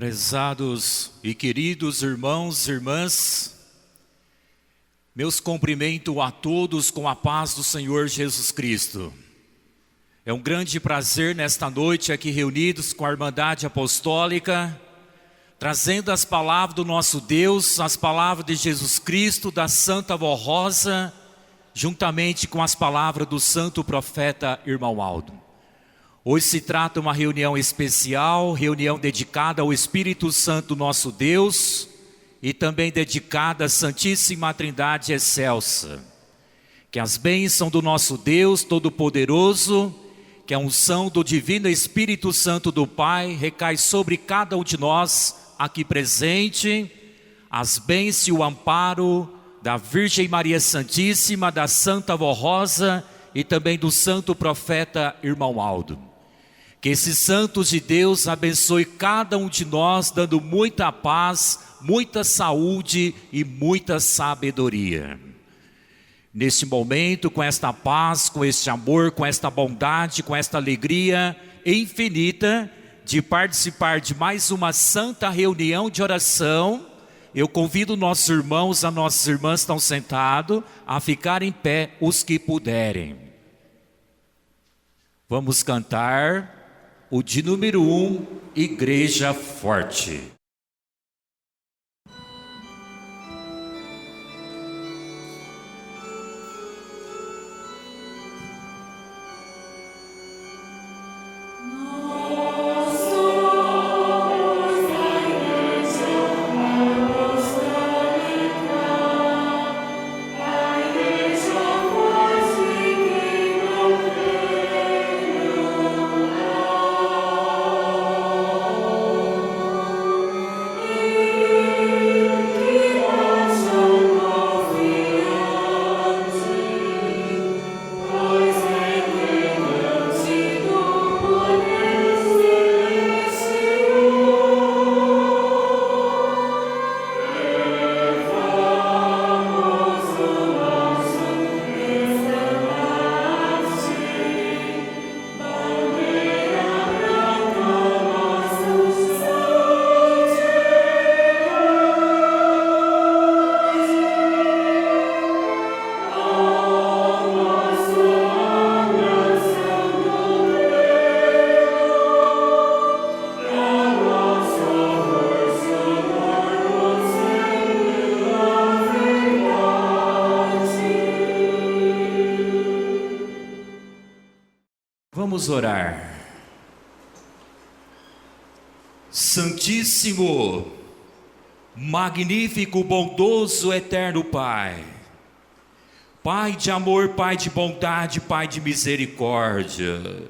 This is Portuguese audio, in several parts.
Prezados e queridos irmãos e irmãs, meus cumprimentos a todos com a paz do Senhor Jesus Cristo. É um grande prazer nesta noite aqui reunidos com a Irmandade Apostólica, trazendo as palavras do nosso Deus, as palavras de Jesus Cristo, da Santa Vó Rosa, juntamente com as palavras do Santo Profeta Irmão Aldo. Hoje se trata de uma reunião especial, reunião dedicada ao Espírito Santo nosso Deus e também dedicada à Santíssima Trindade Excelsa. Que as bênçãos do nosso Deus Todo-Poderoso, que a unção do Divino Espírito Santo do Pai recai sobre cada um de nós aqui presente, as bênçãos e o amparo da Virgem Maria Santíssima, da Santa Vó Rosa e também do Santo Profeta Irmão Aldo. Que esses santos de Deus abençoe cada um de nós, dando muita paz, muita saúde e muita sabedoria. Neste momento, com esta paz, com este amor, com esta bondade, com esta alegria infinita de participar de mais uma santa reunião de oração, eu convido nossos irmãos, as nossas irmãs que estão sentados, a ficar em pé os que puderem. Vamos cantar o de número 1, Igreja Forte. Vamos orar. Santíssimo, magnífico, bondoso, eterno Pai, Pai de amor, Pai de bondade, Pai de misericórdia,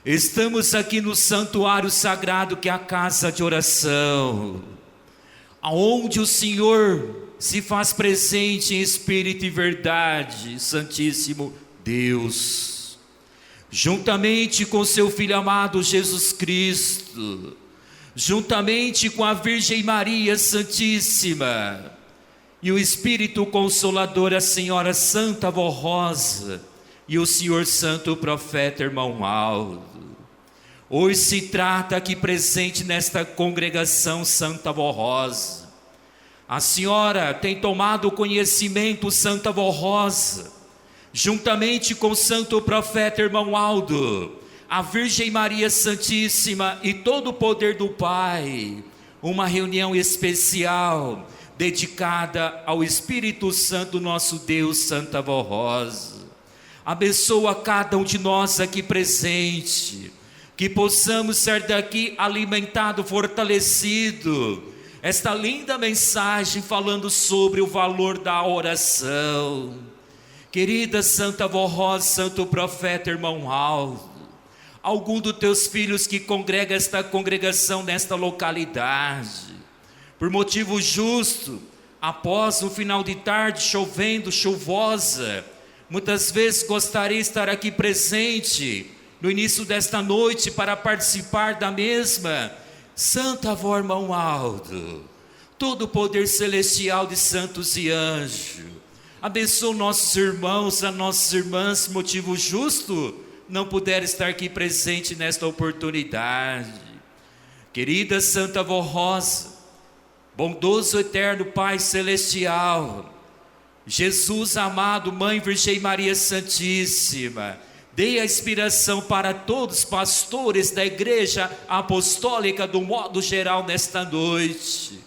estamos aqui no santuário sagrado que é a casa de oração, aonde o Senhor se faz presente em espírito e verdade, Santíssimo Deus, juntamente com seu Filho amado Jesus Cristo, juntamente com a Virgem Maria Santíssima e o Espírito Consolador, a Senhora Santa Vó Rosa e o Senhor Santo Profeta Irmão Aldo. Hoje se trata aqui presente nesta congregação Santa Vó Rosa. A Senhora tem tomado conhecimento, Santa Vó Rosa, juntamente com o Santo Profeta Irmão Aldo, a Virgem Maria Santíssima e todo o poder do Pai, uma reunião especial dedicada ao Espírito Santo, nosso Deus, Santa Vó Rosa. Abençoa cada um de nós aqui presente, que possamos sair daqui alimentado, fortalecido. Esta linda mensagem falando sobre o valor da oração. Querida Santa Vó Rosa, Santo Profeta, irmão Aldo, algum dos teus filhos que congrega esta congregação nesta localidade, por motivo justo, após um final de tarde chovendo, chuvosa, muitas vezes gostaria de estar aqui presente no início desta noite para participar da mesma. Santa Avó irmão Aldo, todo o poder celestial de santos e anjos, abençoa nossos irmãos, as nossas irmãs, motivo justo, não puderam estar aqui presente nesta oportunidade. Querida Santa Avó Rosa, bondoso eterno Pai celestial, Jesus amado, Mãe Virgem Maria Santíssima, dê a inspiração para todos os pastores da Igreja Apostólica do modo geral nesta noite.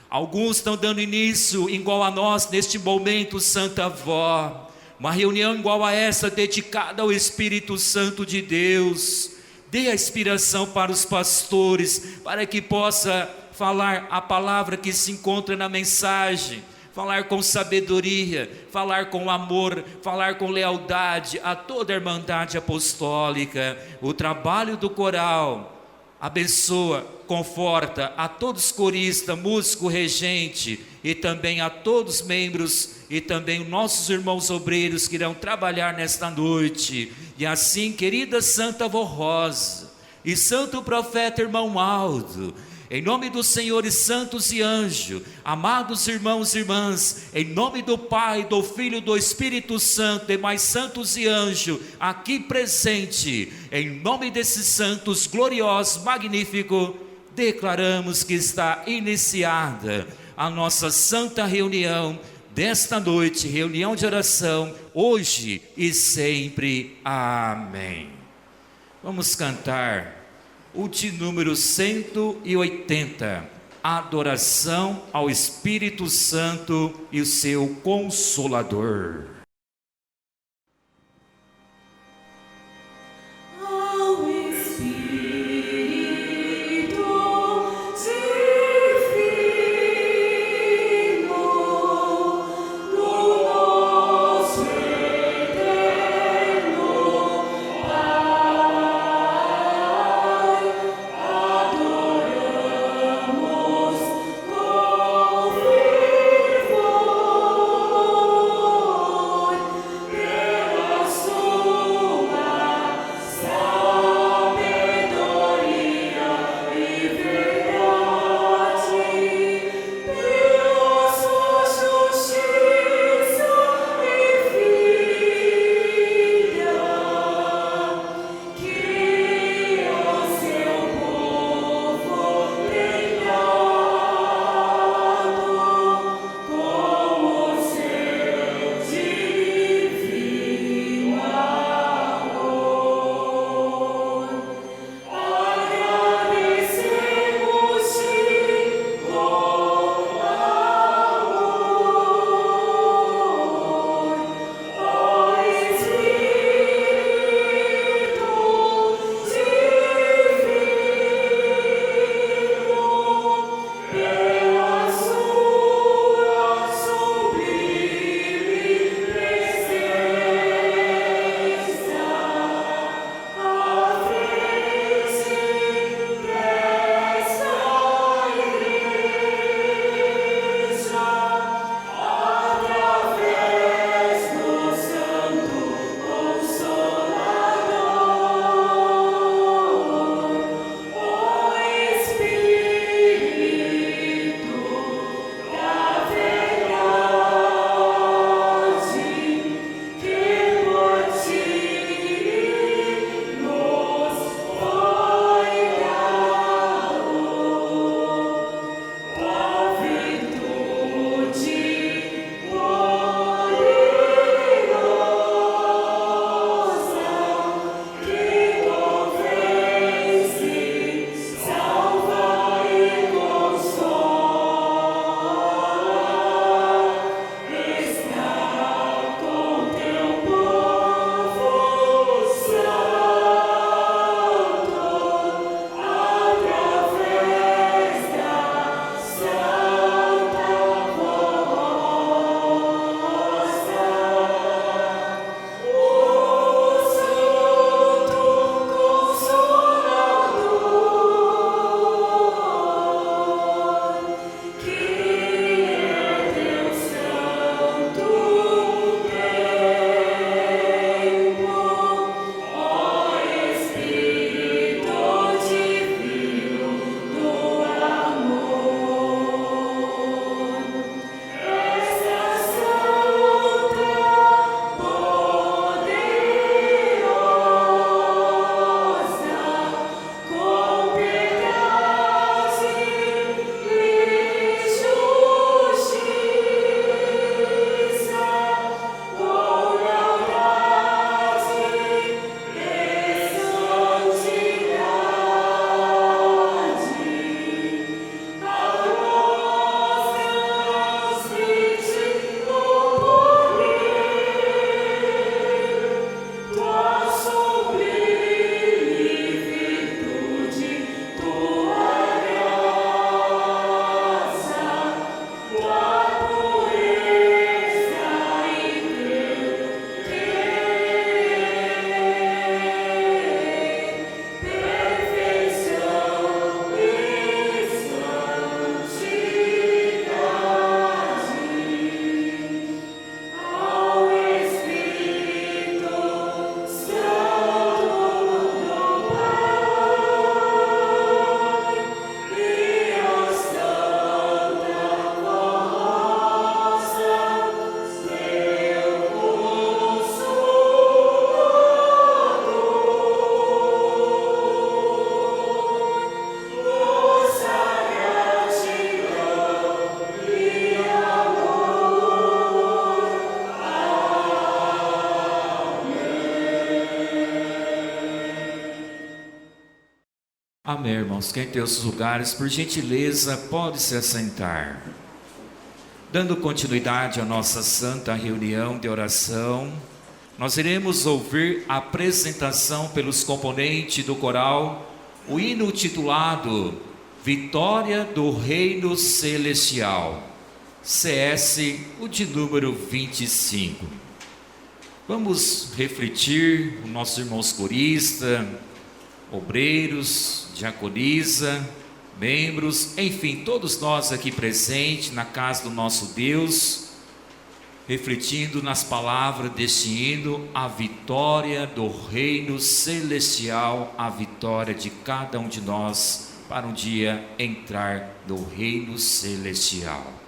Alguns estão dando início igual a nós neste momento, Santa Avó, uma reunião igual a essa dedicada ao Espírito Santo de Deus. Dê a inspiração para os pastores, para que possa falar a palavra que se encontra na mensagem, falar com sabedoria, falar com amor, falar com lealdade a toda a Irmandade Apostólica. O trabalho do coral abençoa, conforta a todos coristas, músico, regente e também a todos os membros e também nossos irmãos obreiros que irão trabalhar nesta noite. E assim, querida Santa Avó Rosa e Santo Profeta irmão Aldo, em nome do Senhor e santos e anjos, amados irmãos e irmãs, em nome do Pai, do Filho e do Espírito Santo, e mais santos e anjos aqui presente, em nome desses santos gloriosos, magníficos, declaramos que está iniciada a nossa santa reunião desta noite, reunião de oração, hoje e sempre. Amém. Vamos cantar o de número 180, adoração ao Espírito Santo e o seu Consolador. Amém, irmãos. Quem tem os seus lugares, por gentileza, pode se assentar. Dando continuidade à nossa santa reunião de oração, nós iremos ouvir a apresentação pelos componentes do coral, o hino titulado Vitória do Reino Celestial, CS, o de número 25. Vamos refletir, nossos irmãos coristas, obreiros, diaconisa, membros, enfim, todos nós aqui presentes na casa do nosso Deus, refletindo nas palavras deste hino, a vitória do reino celestial, a vitória de cada um de nós para um dia entrar no reino celestial.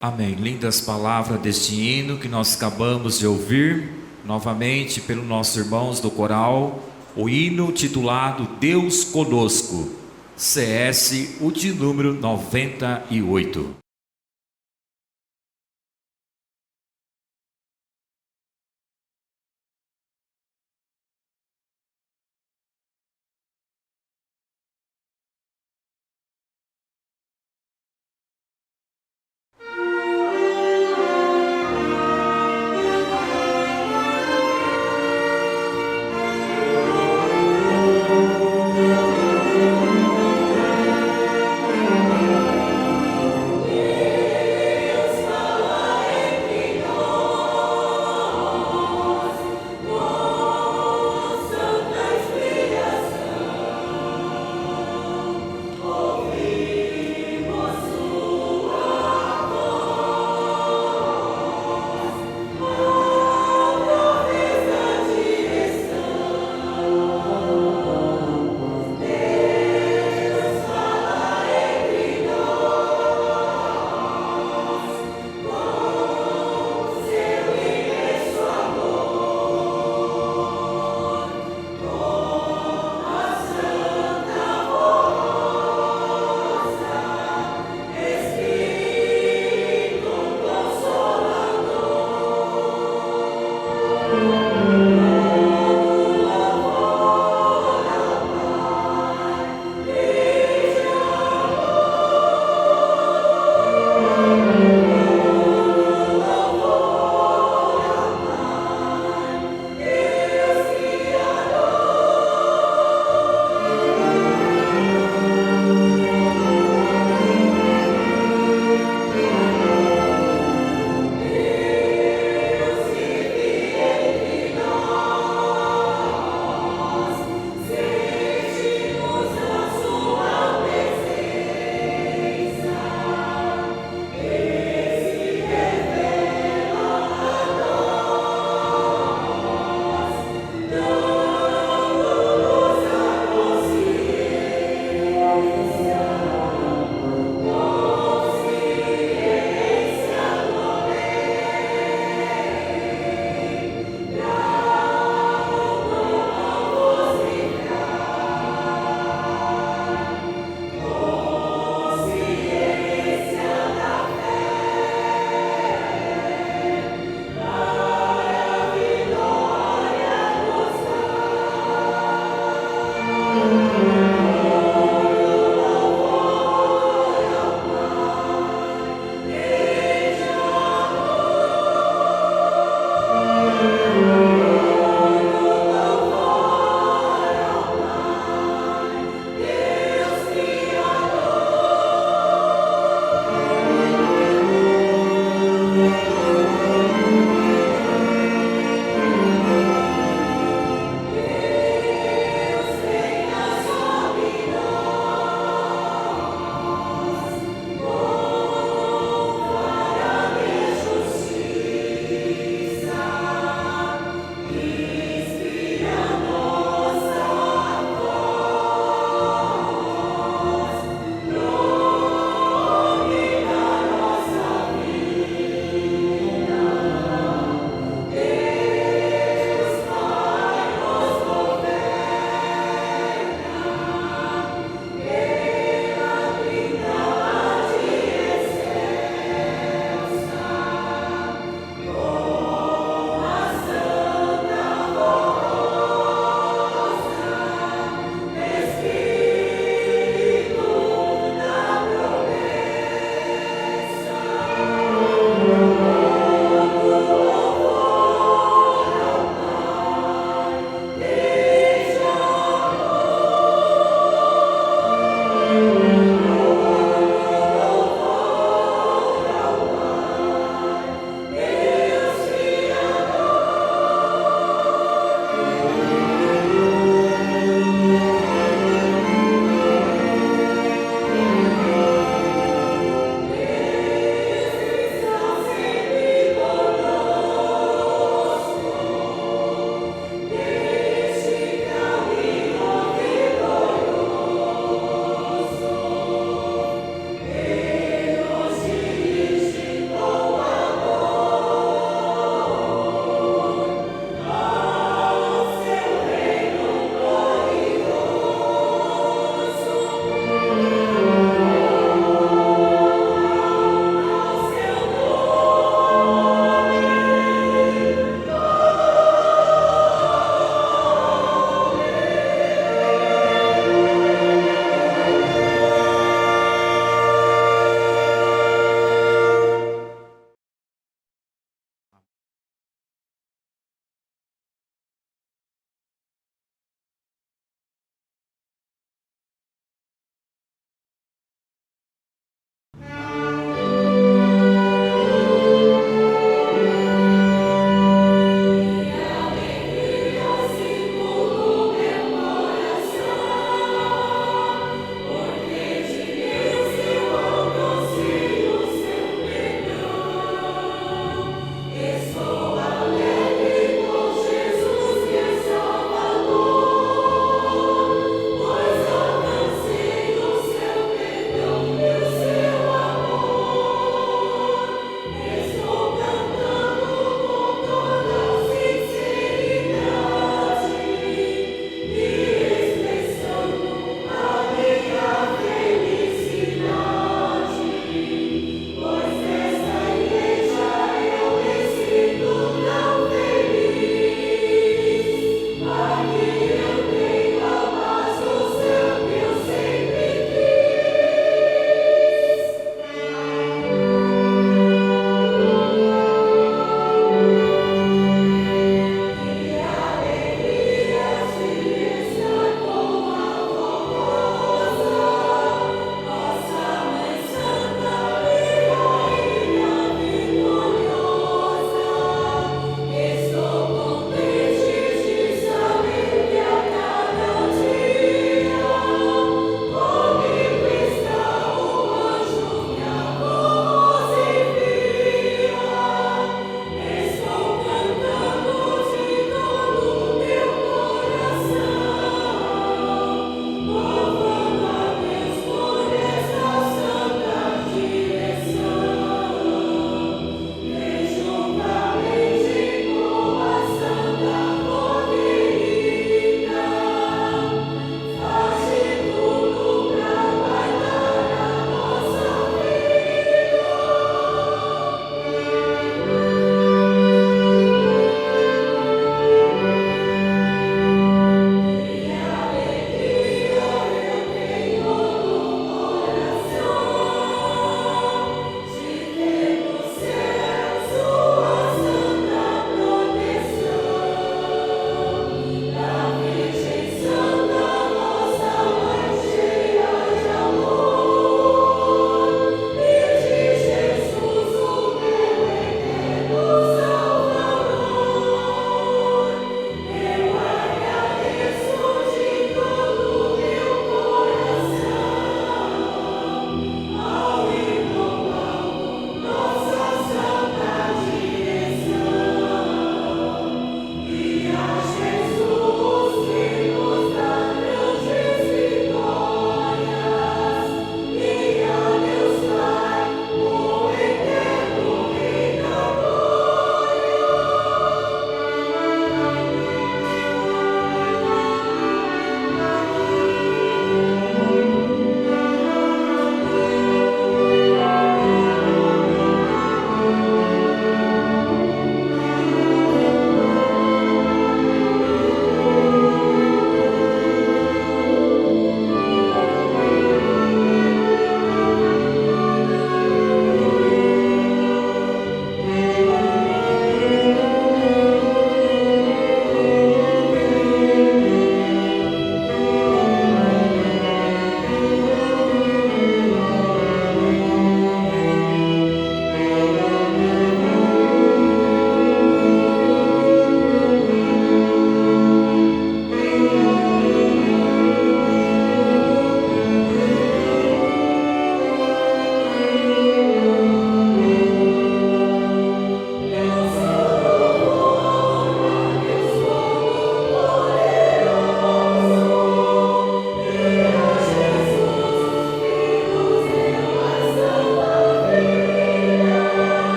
Amém. Lindas palavras deste hino que nós acabamos de ouvir, novamente pelos nossos irmãos do coral, o hino titulado Deus Conosco, CS, o de número 98.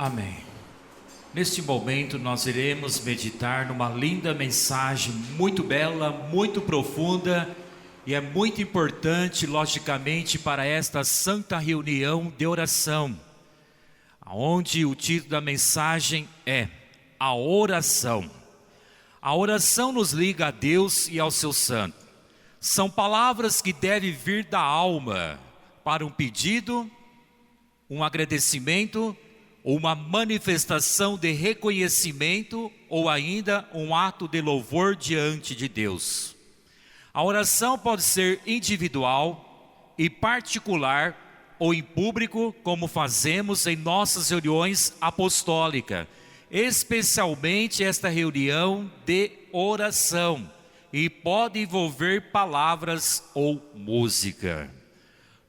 Amém. Neste momento nós iremos meditar numa linda mensagem muito bela, muito profunda e é muito importante, logicamente, para esta santa reunião de oração, onde o título da mensagem é a oração. A oração nos liga a Deus e ao seu santo. São palavras que devem vir da alma para um pedido, um agradecimento, ou uma manifestação de reconhecimento ou ainda um ato de louvor diante de Deus. A oração pode ser individual e particular ou em público, como fazemos em nossas reuniões apostólicas, especialmente esta reunião de oração, e pode envolver palavras ou música.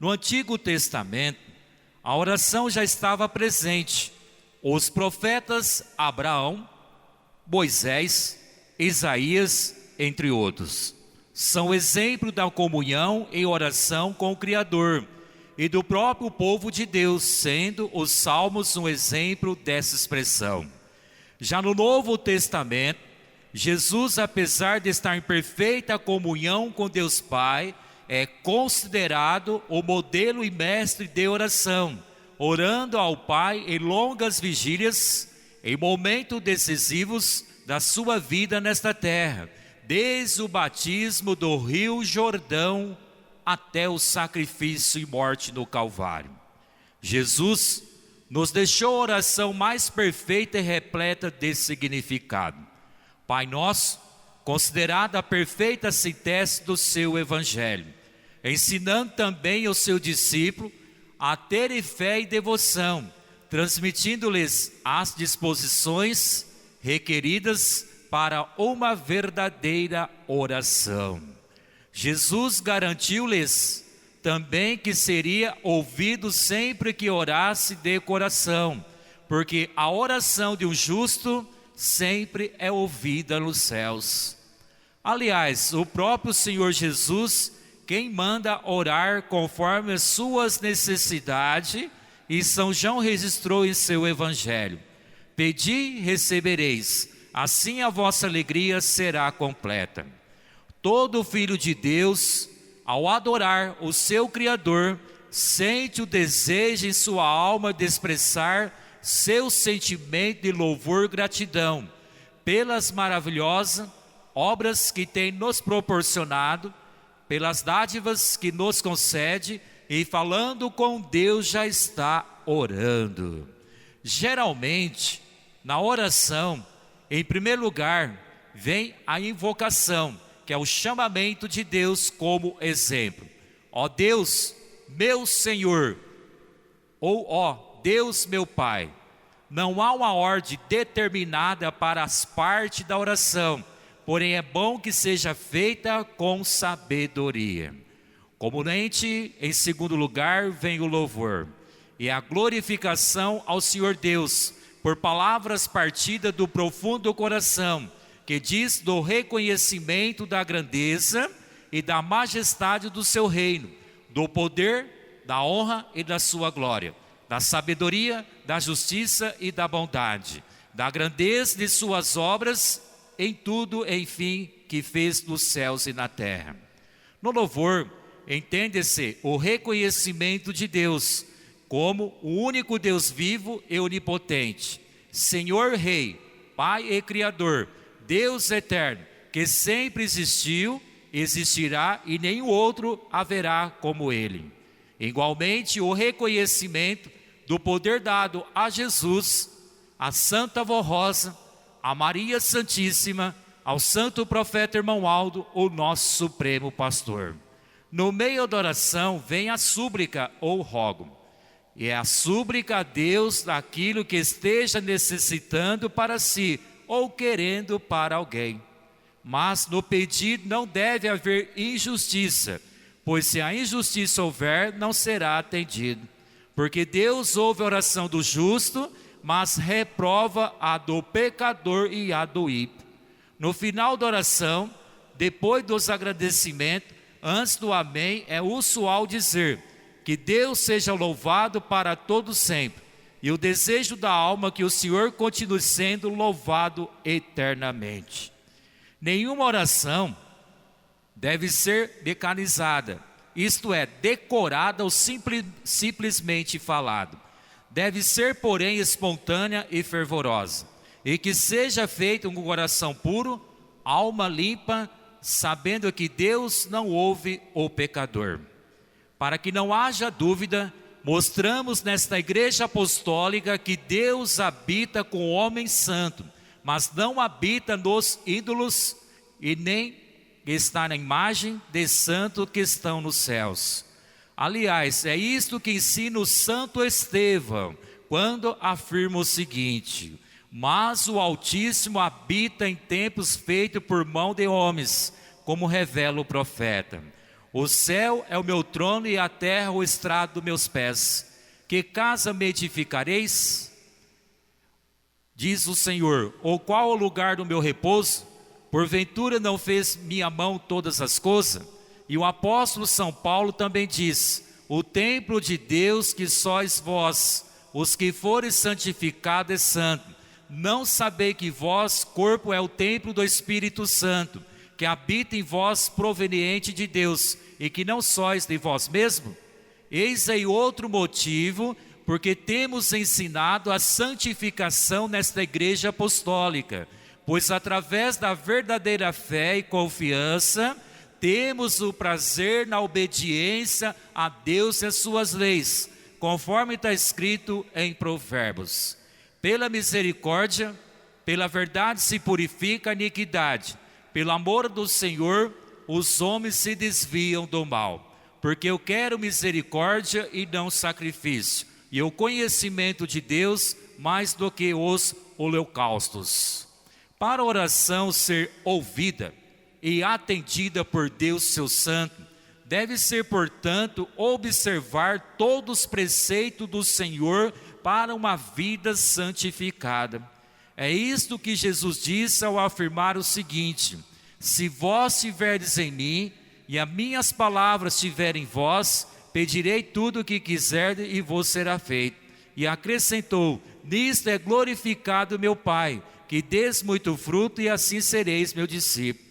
No Antigo Testamento, a oração já estava presente. Os profetas Abraão, Moisés, Isaías, entre outros, são exemplo da comunhão em oração com o Criador e do próprio povo de Deus, sendo os Salmos um exemplo dessa expressão. Já no Novo Testamento, Jesus, apesar de estar em perfeita comunhão com Deus Pai, é considerado o modelo e mestre de oração, orando ao Pai em longas vigílias, em momentos decisivos da sua vida nesta terra, desde o batismo do rio Jordão até o sacrifício e morte no Calvário. Jesus nos deixou a oração mais perfeita e repleta de significado. Pai Nosso, considerada a perfeita síntese do seu Evangelho, ensinando também ao seu discípulo a terem fé e devoção, transmitindo-lhes as disposições requeridas para uma verdadeira oração. Jesus garantiu-lhes também que seria ouvido sempre que orasse de coração, porque a oração de um justo sempre é ouvida nos céus. Aliás, o próprio Senhor Jesus, quem manda orar conforme as suas necessidades, e São João registrou em seu Evangelho: pedi, recebereis, assim a vossa alegria será completa. Todo filho de Deus, ao adorar o seu Criador, sente o desejo em sua alma de expressar seu sentimento de louvor e gratidão pelas maravilhosas obras que tem nos proporcionado, pelas dádivas que nos concede, e falando com Deus já está orando. Geralmente, na oração, em primeiro lugar, vem a invocação, que é o chamamento de Deus como exemplo. Ó Deus, meu Senhor, ou ó Deus, meu Pai. Não há uma ordem determinada para as partes da oração, porém é bom que seja feita com sabedoria. Comumente, em segundo lugar, vem o louvor e a glorificação ao Senhor Deus, por palavras partidas do profundo coração, que diz do reconhecimento da grandeza e da majestade do seu reino, do poder, da honra e da sua glória, da sabedoria, da justiça e da bondade, da grandeza de suas obras, em tudo, enfim, que fez nos céus e na terra. No louvor, entende-se o reconhecimento de Deus como o único Deus vivo e onipotente, Senhor Rei, Pai e Criador, Deus eterno, que sempre existiu, existirá e nenhum outro haverá como Ele. Igualmente, o reconhecimento do poder dado a Jesus, a Santa Vó Rosa, a Maria Santíssima, ao Santo Profeta Irmão Aldo, o nosso Supremo Pastor. No meio da oração vem a súplica ou rogo, e é a súplica a Deus daquilo que esteja necessitando para si, ou querendo para alguém. Mas no pedido não deve haver injustiça, pois se a injustiça houver, não será atendido. Porque Deus ouve a oração do justo, mas reprova a do pecador e a do ímpio. No final da oração, depois dos agradecimentos, antes do amém, é usual dizer: que Deus seja louvado para todo sempre, e o desejo da alma que o Senhor continue sendo louvado eternamente. Nenhuma oração deve ser mecanizada, isto é, decorada ou simplesmente falado. Deve ser, porém, espontânea e fervorosa, e que seja feita com coração puro, alma limpa, sabendo que Deus não ouve o pecador. Para que não haja dúvida, mostramos nesta igreja apostólica que Deus habita com o homem santo, mas não habita nos ídolos e nem está na imagem de santo que estão nos céus. Aliás, é isto que ensina o Santo Estevão, quando afirma o seguinte: mas o Altíssimo habita em templos feitos por mão de homens, como revela o profeta. O céu é o meu trono e a terra o estrado dos meus pés. Que casa me edificareis? Diz o Senhor, ou qual o lugar do meu repouso? Porventura não fez minha mão todas as coisas? E o apóstolo São Paulo também diz: o templo de Deus que sois vós, os que forem santificados é santo. Não sabei que vós, corpo, é o templo do Espírito Santo, que habita em vós proveniente de Deus, e que não sois de vós mesmo? Eis aí outro motivo, porque temos ensinado a santificação nesta igreja apostólica, pois através da verdadeira fé e confiança, temos o prazer na obediência a Deus e as suas leis, conforme está escrito em Provérbios. Pela misericórdia, pela verdade se purifica a iniquidade, pelo amor do Senhor, os homens se desviam do mal. Porque eu quero misericórdia e não sacrifício, e o conhecimento de Deus mais do que os holocaustos. Para a oração ser ouvida e atendida por Deus seu santo, deve ser, portanto, observar todos os preceitos do Senhor para uma vida santificada. É isto que Jesus disse ao afirmar o seguinte: se vós estiverdes em mim e as minhas palavras estiverem em vós, pedirei tudo o que quiserdes e vos será feito. E acrescentou: nisto é glorificado meu Pai, que des muito fruto e assim sereis meu discípulo.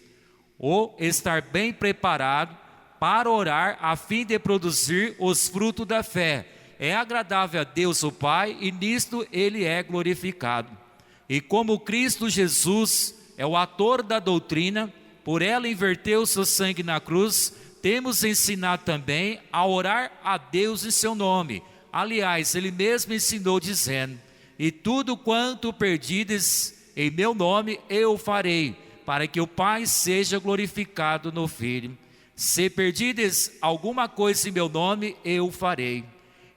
Ou estar bem preparado para orar a fim de produzir os frutos da fé. É agradável a Deus o Pai e nisto Ele é glorificado. E como Cristo Jesus é o autor da doutrina, por ela inverteu o seu sangue na cruz, temos ensinado também a orar a Deus em seu nome. Aliás, Ele mesmo ensinou dizendo: e tudo quanto perdides em meu nome eu farei, para que o Pai seja glorificado no Filho. Se perdides alguma coisa em meu nome, eu farei.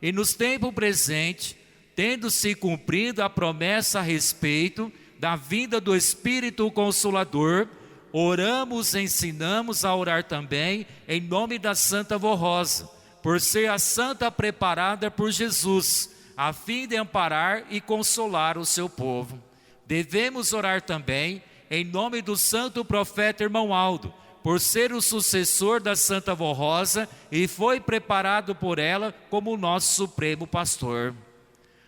E nos tempos presentes, tendo-se cumprido a promessa a respeito da vinda do Espírito Consolador, oramos e ensinamos a orar também em nome da Santa Vorrosa, por ser a santa preparada por Jesus, a fim de amparar e consolar o seu povo. Devemos orar também em nome do santo profeta Irmão Aldo, por ser o sucessor da Santa Vorrosa e foi preparado por ela como nosso supremo pastor.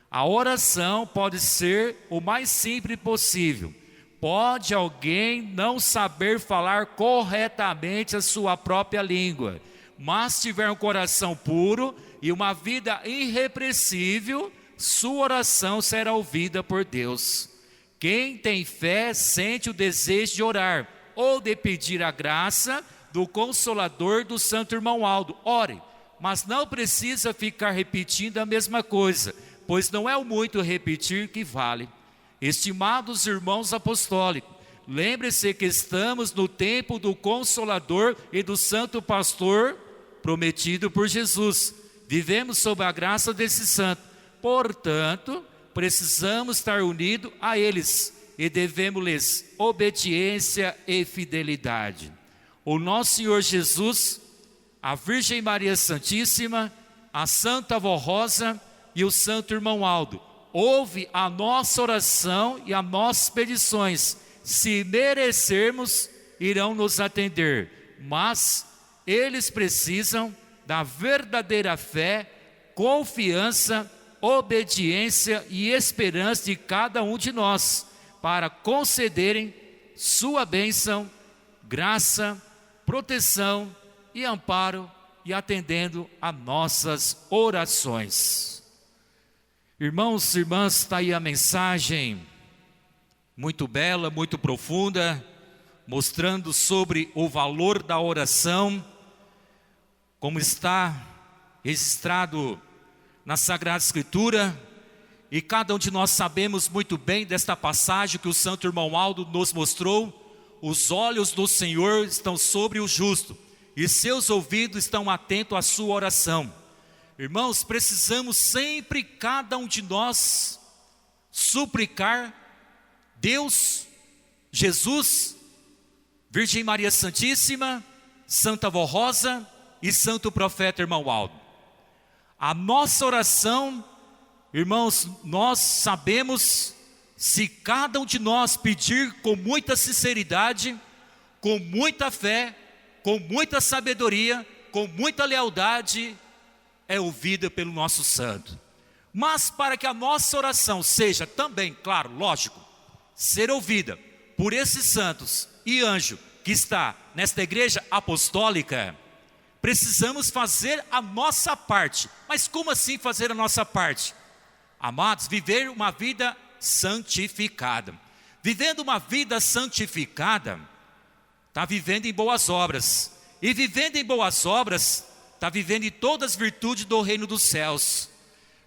A oração pode ser o mais simples possível. Pode alguém não saber falar corretamente a sua própria língua, mas se tiver um coração puro e uma vida irrepreensível, sua oração será ouvida por Deus. Quem tem fé sente o desejo de orar ou de pedir a graça do Consolador do Santo Irmão Aldo. Ore, mas não precisa ficar repetindo a mesma coisa, pois não é o muito repetir que vale. Estimados irmãos apostólicos, lembre-se que estamos no tempo do Consolador e do Santo Pastor prometido por Jesus. Vivemos sob a graça desse santo. Portanto, precisamos estar unidos a eles e devemos-lhes obediência e fidelidade. O nosso Senhor Jesus, a Virgem Maria Santíssima, a Santa Vorrosa e o Santo Irmão Aldo, ouve a nossa oração e as nossas petições. Se merecermos, irão nos atender, mas eles precisam da verdadeira fé, confiança obediência e esperança de cada um de nós, para concederem sua bênção, graça, proteção e amparo, e atendendo a nossas orações. Irmãos e irmãs, está aí a mensagem muito bela, muito profunda, mostrando sobre o valor da oração, como está registrado na Sagrada Escritura, e cada um de nós sabemos muito bem desta passagem que o santo irmão Aldo nos mostrou. Os olhos do Senhor estão sobre o justo, e seus ouvidos estão atentos à sua oração. Irmãos, precisamos sempre, cada um de nós, suplicar Deus, Jesus, Virgem Maria Santíssima, Santa Vó Rosa e Santo Profeta irmão Aldo. A nossa oração, irmãos, nós sabemos, se cada um de nós pedir com muita sinceridade, com muita fé, com muita sabedoria, com muita lealdade, é ouvida pelo nosso santo. Mas para que a nossa oração seja também, claro, lógico, ser ouvida por esses santos e anjo que está nesta igreja apostólica, precisamos fazer a nossa parte. Mas como assim fazer a nossa parte? Amados, viver uma vida santificada. Vivendo uma vida santificada, está vivendo em boas obras. E vivendo em boas obras, está vivendo em todas as virtudes do reino dos céus.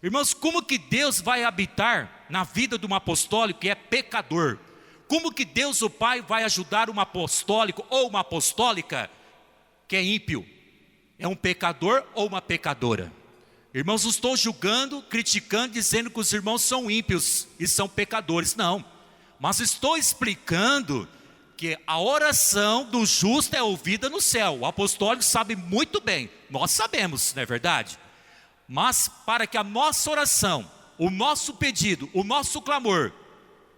Irmãos, como que Deus vai habitar na vida de um apostólico que é pecador? Como que Deus o Pai vai ajudar um apostólico ou uma apostólica que é ímpio? É um pecador ou uma pecadora? Irmãos, não estou julgando, criticando, dizendo que os irmãos são ímpios e são pecadores, não. Mas estou explicando que a oração do justo é ouvida no céu. O apostólico sabe muito bem, nós sabemos, não é verdade? Mas para que a nossa oração, o nosso pedido, o nosso clamor,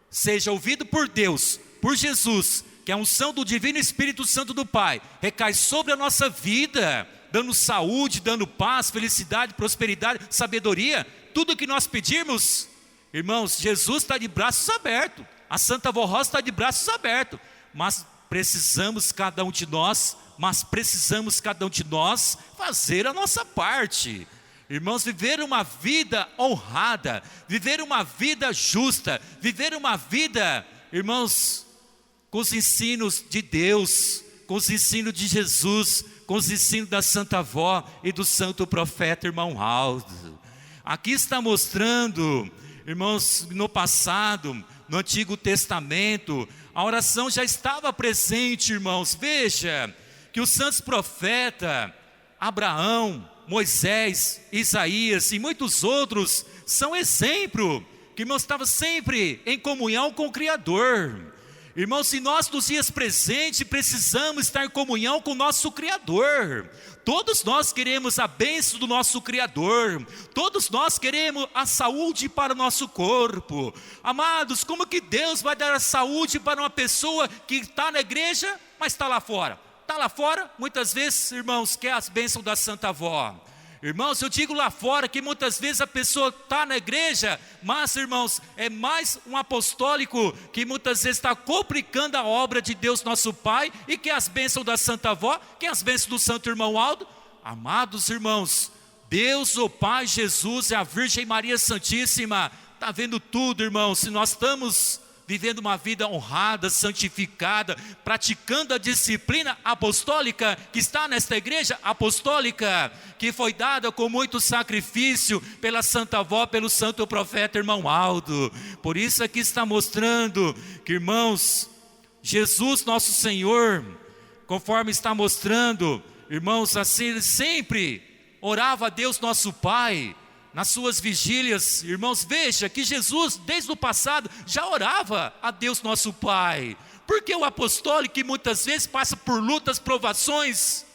seja ouvido por Deus, por Jesus, que a unção do Divino Espírito Santo do Pai recai sobre a nossa vida, dando saúde, dando paz, felicidade, prosperidade, sabedoria, tudo o que nós pedirmos, irmãos, Jesus está de braços abertos, a Santa Vó Rosa está de braços abertos, mas precisamos cada um de nós fazer a nossa parte. Irmãos, viver uma vida honrada, viver uma vida justa, viver uma vida, irmãos, com os ensinos de Deus, com os ensinos de Jesus, com os ensinos da Santa Vó e do Santo Profeta irmão Aldo. Aqui está mostrando, irmãos, no passado, no Antigo Testamento, a oração já estava presente, irmãos. Veja que os santos profetas, Abraão, Moisés, Isaías e muitos outros são exemplo, que irmãos estavam sempre em comunhão com o Criador. Irmãos, se nós nos dias presentes precisamos estar em comunhão com o nosso Criador. Todos nós queremos a bênção do nosso Criador, todos nós queremos a saúde para o nosso corpo. Amados, como que Deus vai dar a saúde para uma pessoa que está na igreja, mas está lá fora? Está lá fora, muitas vezes, irmãos, quer as bênçãos da Santa Vó. Irmãos, eu digo lá fora que muitas vezes a pessoa está na igreja, mas, irmãos, é mais um apostólico que muitas vezes está complicando a obra de Deus nosso Pai, e que as bênçãos da Santa Vó, que as bênçãos do Santo Irmão Aldo. Amados irmãos, Deus, o Pai, Jesus e a Virgem Maria Santíssima, está vendo tudo, irmãos. Se nós estamos vivendo uma vida honrada, santificada, praticando a disciplina apostólica que está nesta igreja apostólica, que foi dada com muito sacrifício pela Santa Vó, pelo Santo Profeta irmão Aldo. Por isso aqui está mostrando que, irmãos, Jesus nosso Senhor, conforme está mostrando, irmãos, assim ele sempre orava a Deus nosso Pai, nas suas vigílias. Irmãos, veja que Jesus, desde o passado, já orava a Deus nosso Pai. Porque o apostólico, que muitas vezes passa por lutas, provações,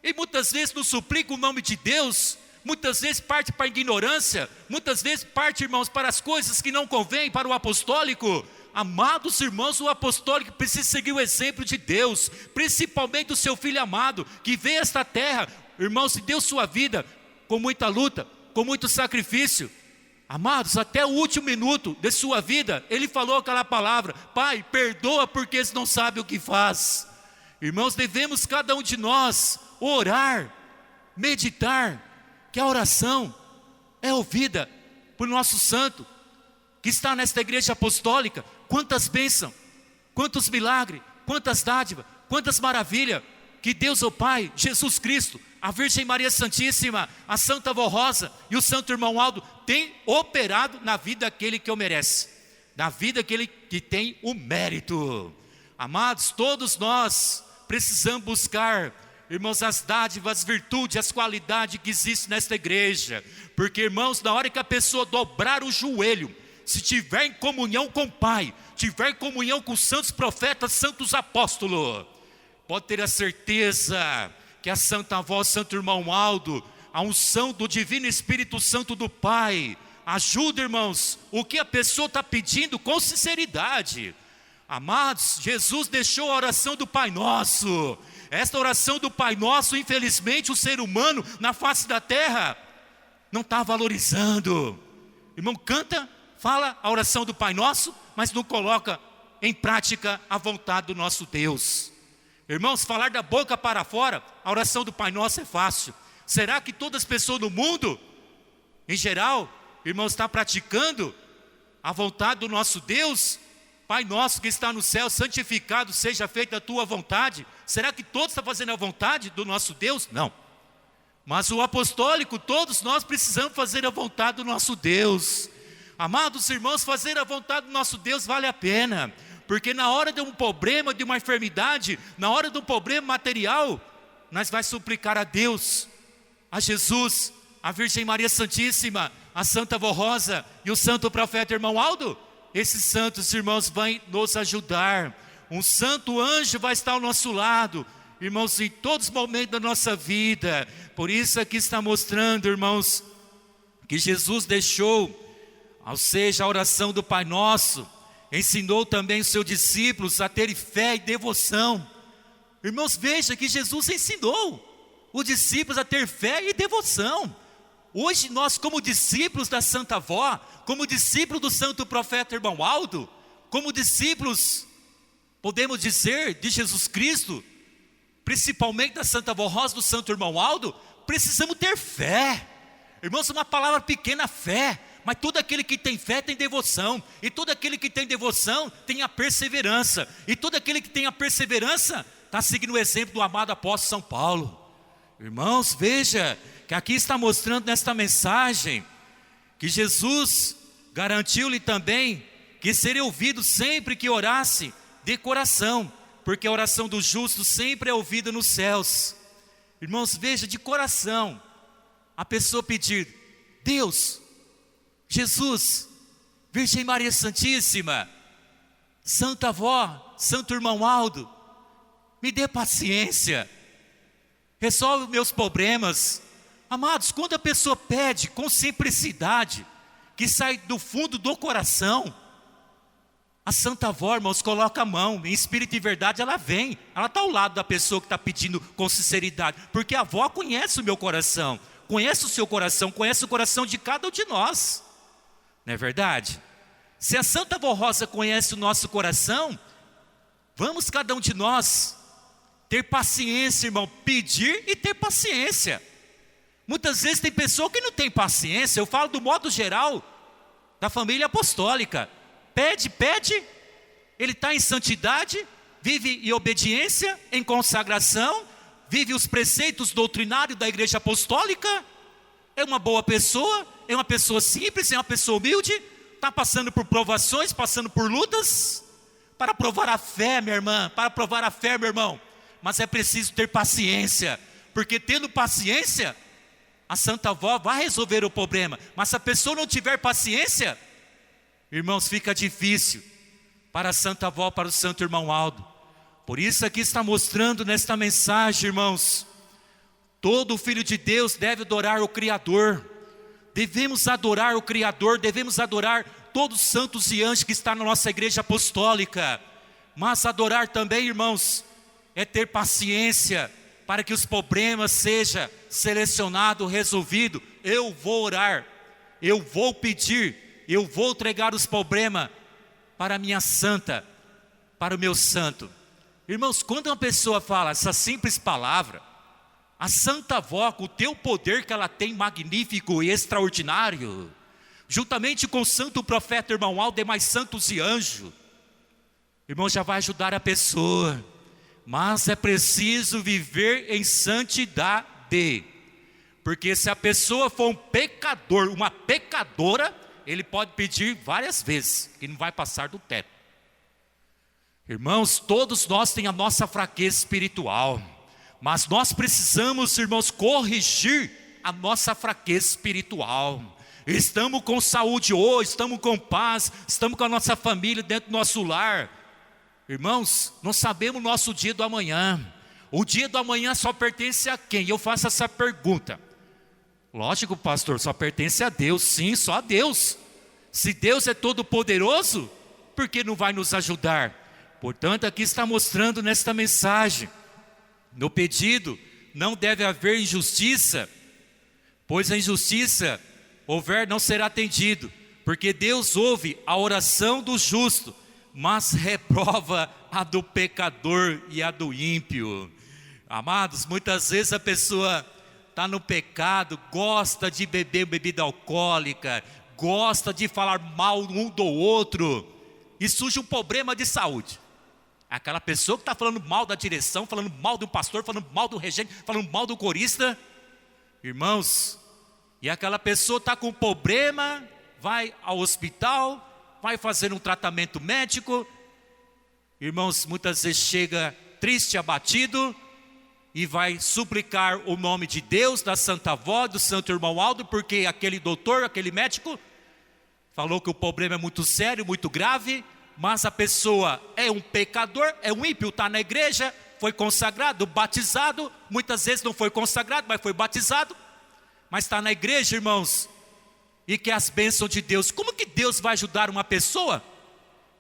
e muitas vezes não suplica o nome de Deus, muitas vezes parte para a ignorância, muitas vezes parte, irmãos, para as coisas que não convêm para o apostólico. Amados irmãos, o apostólico precisa seguir o exemplo de Deus, principalmente o seu Filho amado, que veio a esta terra, irmãos, e deu sua vida com muita luta, com muito sacrifício. Amados, até o último minuto de sua vida, ele falou aquela palavra: Pai, perdoa porque eles não sabem o que faz. Irmãos, devemos cada um de nós orar, meditar, que a oração é ouvida por nosso santo, que está nesta igreja apostólica. Quantas bênçãos, quantos milagres, quantas dádivas, quantas maravilhas, que Deus o Pai, Jesus Cristo, a Virgem Maria Santíssima, a Santa Avó Rosa e o Santo Irmão Aldo tem operado na vida daquele que o merece, na vida daquele que tem o mérito. Amados, todos nós precisamos buscar, irmãos, as dádivas, as virtudes, as qualidades que existem nesta igreja, porque, irmãos, na hora que a pessoa dobrar o joelho, se tiver em comunhão com o Pai, tiver em comunhão com os santos profetas, santos apóstolos, pode ter a certeza que a Santa Avó, Santo Irmão Aldo, a unção do Divino Espírito Santo do Pai, ajuda, irmãos, o que a pessoa está pedindo com sinceridade. Amados, Jesus deixou a oração do Pai Nosso. Esta oração do Pai Nosso, infelizmente, o ser humano na face da terra não está valorizando. Irmão, canta, fala a oração do Pai Nosso, mas não coloca em prática a vontade do nosso Deus. Irmãos, falar da boca para fora, a oração do Pai Nosso é fácil. Será que todas as pessoas no mundo, em geral, irmãos, estão praticando a vontade do nosso Deus? Pai nosso que está no céu, santificado seja feita a tua vontade. Será que todos estão fazendo a vontade do nosso Deus? Não. Mas o apostólico, todos nós precisamos fazer a vontade do nosso Deus. Amados irmãos, fazer a vontade do nosso Deus vale a pena. Porque na hora de um problema, de uma enfermidade, na hora de um problema material, nós vamos suplicar a Deus, a Jesus, a Virgem Maria Santíssima, a Santa Avó Rosa e o Santo Profeta Irmão Aldo. Esses santos irmãos vão nos ajudar. Um santo anjo vai estar ao nosso lado, irmãos, em todos os momentos da nossa vida. Por isso aqui está mostrando, irmãos, que Jesus deixou, ou seja, a oração do Pai Nosso, ensinou também os seus discípulos a terem fé e devoção. Irmãos, veja que Jesus ensinou os discípulos a ter fé e devoção. Hoje nós, como discípulos da Santa Avó, como discípulos do Santo Profeta Irmão Aldo, como discípulos, podemos dizer, de Jesus Cristo, principalmente da Santa Avó Rosa, do Santo Irmão Aldo, precisamos ter fé. Irmãos, uma palavra pequena, fé. Mas todo aquele que tem fé tem devoção, e todo aquele que tem devoção tem a perseverança, e todo aquele que tem a perseverança está seguindo o exemplo do amado apóstolo São Paulo. Irmãos, veja que aqui está mostrando nesta mensagem que Jesus garantiu-lhe também que seria ouvido sempre que orasse de coração, porque a oração do justo sempre é ouvida nos céus. Irmãos, veja, de coração, a pessoa pedir: Deus, Jesus, Virgem Maria Santíssima, Santa Avó, Santo Irmão Aldo, me dê paciência, resolve meus problemas. Amados, quando a pessoa pede com simplicidade, que sai do fundo do coração, a Santa Avó, irmãos, coloca a mão, em espírito e verdade ela vem, ela está ao lado da pessoa que está pedindo com sinceridade, porque a avó conhece o meu coração, conhece o seu coração, conhece o coração de cada um de nós. Não é verdade? Se a Santa Avó Rosa conhece o nosso coração, vamos cada um de nós ter paciência, irmão, pedir e ter paciência. Muitas vezes tem pessoa que não tem paciência. Eu falo do modo geral da família apostólica. Pede, ele está em santidade, vive em obediência, em consagração, vive os preceitos doutrinários da igreja apostólica, é uma boa pessoa, é uma pessoa simples, é uma pessoa humilde, está passando por provações, passando por lutas, para provar a fé, minha irmã, para provar a fé, meu irmão. Mas é preciso ter paciência, porque tendo paciência, a Santa Avó vai resolver o problema. Mas se a pessoa não tiver paciência, irmãos, fica difícil para a Santa Avó, para o Santo Irmão Aldo. Por isso aqui está mostrando nesta mensagem, irmãos, todo filho de Deus deve adorar o Criador. Devemos adorar o Criador, devemos adorar todos os santos e anjos que estão na nossa igreja apostólica. Mas adorar também, irmãos, é ter paciência para que os problemas sejam selecionados, resolvidos. Eu vou orar, eu vou pedir, eu vou entregar os problemas para a minha santa, para o meu santo. Irmãos, quando uma pessoa fala essa simples palavra, a Santa Avó, com o teu poder que ela tem magnífico e extraordinário, juntamente com o santo profeta irmão Aldo, demais santos e anjos, irmão, já vai ajudar a pessoa. Mas é preciso viver em santidade, porque se a pessoa for um pecador, uma pecadora, ele pode pedir várias vezes, que não vai passar do teto. Irmãos, todos nós temos a nossa fraqueza espiritual, mas nós precisamos, irmãos, corrigir a nossa fraqueza espiritual. Estamos com saúde hoje, estamos com paz, estamos com a nossa família dentro do nosso lar. Irmãos, não sabemos o nosso dia do amanhã. O dia do amanhã só pertence a quem? Eu faço essa pergunta. Lógico, pastor, só pertence a Deus. Sim, só a Deus. Se Deus é todo poderoso, por que não vai nos ajudar? Portanto, aqui está mostrando nesta mensagem, no pedido, não deve haver injustiça, pois a injustiça houver não será atendido, porque Deus ouve a oração do justo, mas reprova a do pecador e a do ímpio. Amados, muitas vezes a pessoa está no pecado, gosta de beber bebida alcoólica, gosta de falar mal um do outro, e surge um problema de saúde. Aquela pessoa que está falando mal da direção, falando mal do pastor, falando mal do regente, falando mal do corista. Irmãos, e aquela pessoa está com problema, vai ao hospital, vai fazer um tratamento médico. Irmãos, muitas vezes chega triste, abatido, e vai suplicar o nome de Deus, da Santa Avó, do Santo Irmão Aldo, porque aquele doutor, aquele médico, falou que o problema é muito sério, muito grave, mas a pessoa é um pecador, é um ímpio, está na igreja, foi consagrado, batizado, muitas vezes não foi consagrado, mas foi batizado, mas está na igreja, irmãos, e quer as bênçãos de Deus. Como que Deus vai ajudar uma pessoa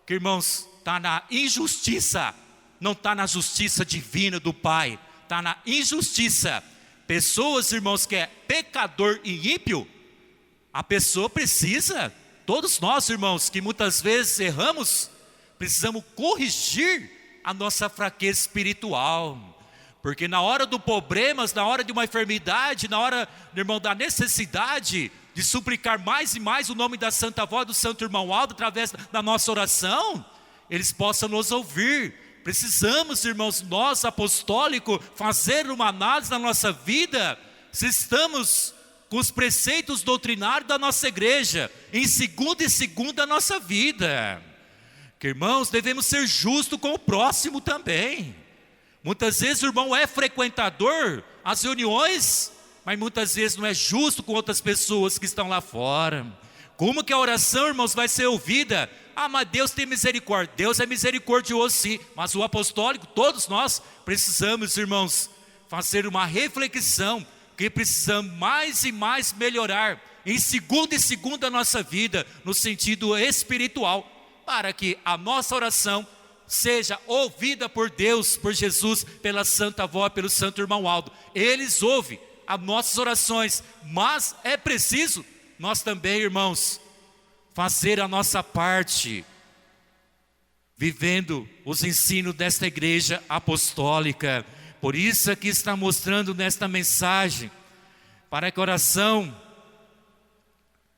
que, irmãos, está na injustiça, não está na justiça divina do Pai, está na injustiça? Pessoas, irmãos, que é pecador e ímpio, a pessoa precisa, todos nós, irmãos, que muitas vezes erramos, precisamos corrigir a nossa fraqueza espiritual, porque na hora dos problemas, na hora de uma enfermidade, na hora, irmão, da necessidade de suplicar mais e mais o nome da Santa Avó, do Santo Irmão Aldo, através da nossa oração, eles possam nos ouvir. Precisamos, irmãos, nós apostólicos, fazer uma análise na nossa vida, se estamos com os preceitos doutrinários da nossa igreja, em segunda e segunda a nossa vida. Que, irmãos, devemos ser justos com o próximo também. Muitas vezes o irmão é frequentador às reuniões, mas muitas vezes não é justo com outras pessoas que estão lá fora. Como que a oração, irmãos, vai ser ouvida? Ah, mas Deus tem misericórdia. Deus é misericordioso, sim, mas o apostólico, todos nós precisamos, irmãos, fazer uma reflexão, que precisamos mais e mais melhorar em segunda e segunda a nossa vida, no sentido espiritual, para que a nossa oração seja ouvida por Deus, por Jesus, pela Santa Avó, pelo Santo Irmão Aldo. Eles ouvem as nossas orações, mas é preciso nós também, irmãos, fazer a nossa parte, vivendo os ensinos desta igreja apostólica. Por isso aqui está mostrando nesta mensagem, para que a oração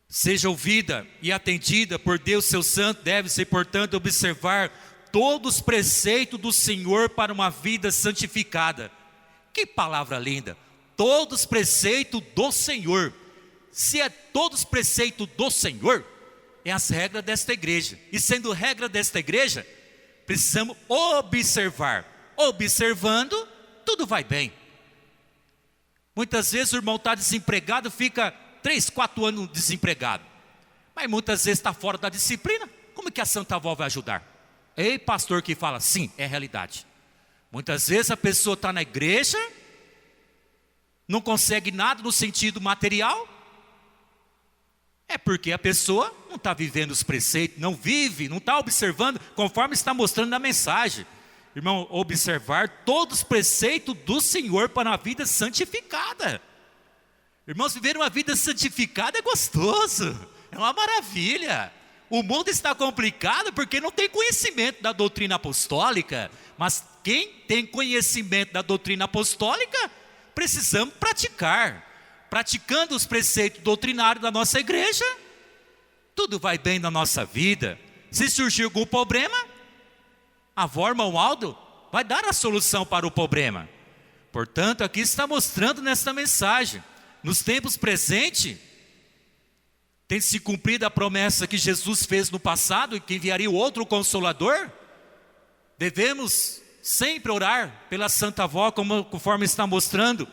seja ouvida e atendida por Deus seu santo, deve-se, portanto, observar todos os preceitos do Senhor para uma vida santificada. Que palavra linda! Todos os preceitos do Senhor. Se é todos os preceitos do Senhor, é as regras desta igreja. E sendo regra desta igreja, precisamos observar. Observando, tudo vai bem. Muitas vezes o irmão está desempregado, fica 3, 4 anos desempregado, mas muitas vezes está fora da disciplina. Como que a Santa Avó vai ajudar? Ei, pastor que fala, sim, é realidade. Muitas vezes a pessoa está na igreja, não consegue nada no sentido material, é porque a pessoa não está vivendo os preceitos, não vive, não está observando, conforme está mostrando na mensagem. Irmão, observar todos os preceitos do Senhor para uma vida santificada. Irmãos, viver uma vida santificada é gostoso, é uma maravilha. O mundo está complicado porque não tem conhecimento da doutrina apostólica. Mas quem tem conhecimento da doutrina apostólica, precisamos praticar. Praticando os preceitos doutrinários da nossa igreja, tudo vai bem na nossa vida. Se surgir algum problema, a avó, irmão Aldo, vai dar a solução para o problema. Portanto, aqui está mostrando nesta mensagem, nos tempos presentes, tem se cumprido a promessa que Jesus fez no passado, e que enviaria o outro Consolador. Devemos sempre orar pela Santa Avó, conforme está mostrando.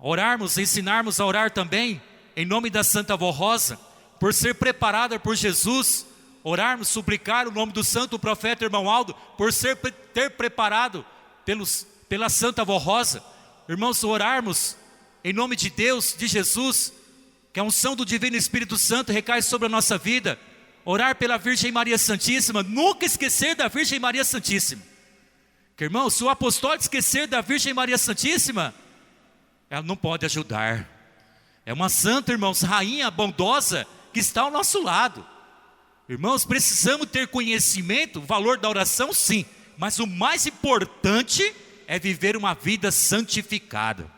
Orarmos, ensinarmos a orar também, em nome da Santa Avó Rosa, por ser preparada por Jesus. Orarmos, suplicar o nome do santo profeta irmão Aldo, por ter preparado pela Santa Avó Rosa. Irmãos, orarmos em nome de Deus, de Jesus, que a unção do Divino Espírito Santo recai sobre a nossa vida. Orar pela Virgem Maria Santíssima, nunca esquecer da Virgem Maria Santíssima. Que, irmão, se o apostólico esquecer da Virgem Maria Santíssima, ela não pode ajudar. É uma santa, irmãos, rainha bondosa, que está ao nosso lado. Irmãos, precisamos ter conhecimento, o valor da oração, sim, mas o mais importante é viver uma vida santificada.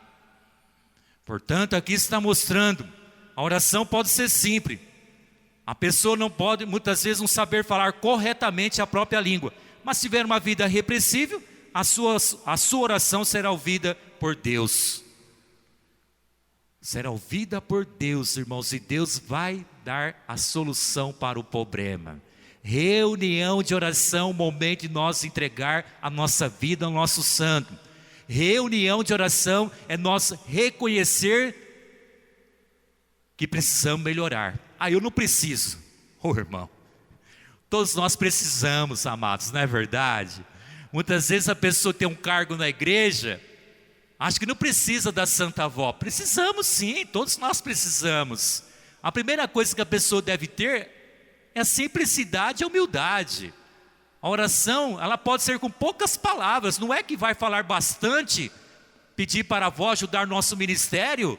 Portanto, aqui está mostrando, a oração pode ser simples. A pessoa não pode, muitas vezes, não saber falar corretamente a própria língua, mas se tiver uma vida repreensível, a sua oração será ouvida por Deus. Será ouvida por Deus, irmãos, e Deus vai dar a solução para o problema. Reunião de oração, momento de nós entregar a nossa vida ao nosso santo. Reunião de oração é nós reconhecer que precisamos melhorar. Eu não preciso. Irmão, todos nós precisamos, amados, não é verdade? Muitas vezes a pessoa tem um cargo na igreja, acho que não precisa da Santa Avó. Precisamos sim, todos nós precisamos. A primeira coisa que a pessoa deve ter é a simplicidade e a humildade. A oração, ela pode ser com poucas palavras, não é que vai falar bastante, pedir para a avó ajudar nosso ministério.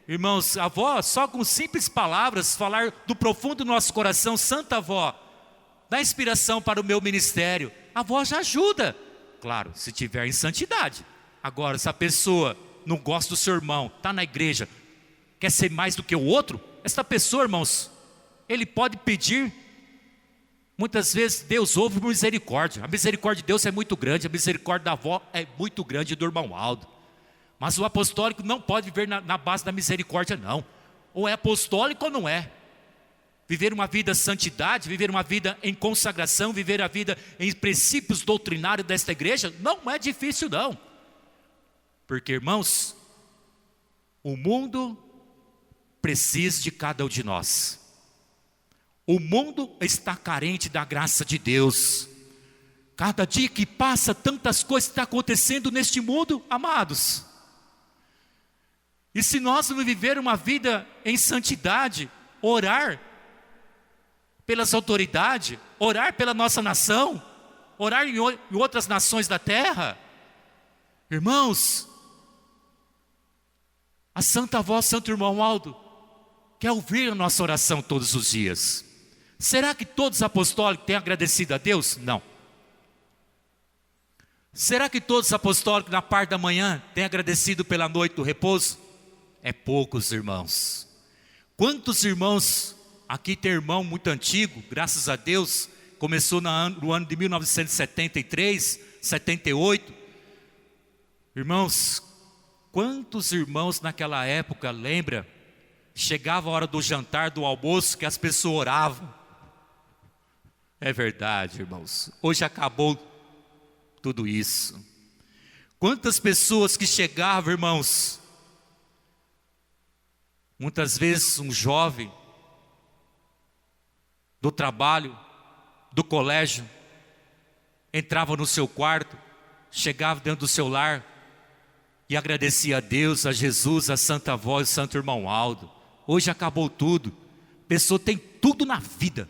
Irmãos, a avó, só com simples palavras, falar do profundo do nosso coração: Santa Avó, dá inspiração para o meu ministério. A avó já ajuda, claro, se tiver em santidade. Agora, se a pessoa não gosta do seu irmão, está na igreja, quer ser mais do que o outro, esta pessoa, irmãos, ele pode pedir. Muitas vezes Deus ouve por misericórdia. A misericórdia de Deus é muito grande, a misericórdia da avó é muito grande, do irmão Aldo. Mas o apostólico não pode viver na base da misericórdia, não. Ou é apostólico ou não é. Viver uma vida de santidade, viver uma vida em consagração, viver a vida em princípios doutrinários desta igreja, não é difícil não. Porque, irmãos, o mundo precisa de cada um de nós. O mundo está carente da graça de Deus. Cada dia que passa, tantas coisas estão acontecendo neste mundo, amados. E se nós não viver uma vida em santidade, orar pelas autoridades, orar pela nossa nação, orar em outras nações da terra, irmãos, a Santa Avó, Santo Irmão Aldo, quer ouvir a nossa oração todos os dias. Será que todos os apostólicos têm agradecido a Deus? Não. Será que todos os apostólicos na parte da manhã têm agradecido pela noite do repouso? É poucos, irmãos. Quantos irmãos, aqui tem irmão muito antigo, graças a Deus, começou no ano de 1973, 78. Irmãos, quantos irmãos naquela época, lembra? Chegava a hora do jantar, do almoço, que as pessoas oravam. É verdade, irmãos. Hoje acabou tudo isso. Quantas pessoas que chegavam, irmãos, muitas vezes um jovem do trabalho, do colégio, entrava no seu quarto, chegava dentro do seu lar e agradecia a Deus, a Jesus, a Santa Avó e o Santo Irmão Aldo. Hoje acabou tudo. A pessoa tem tudo na vida,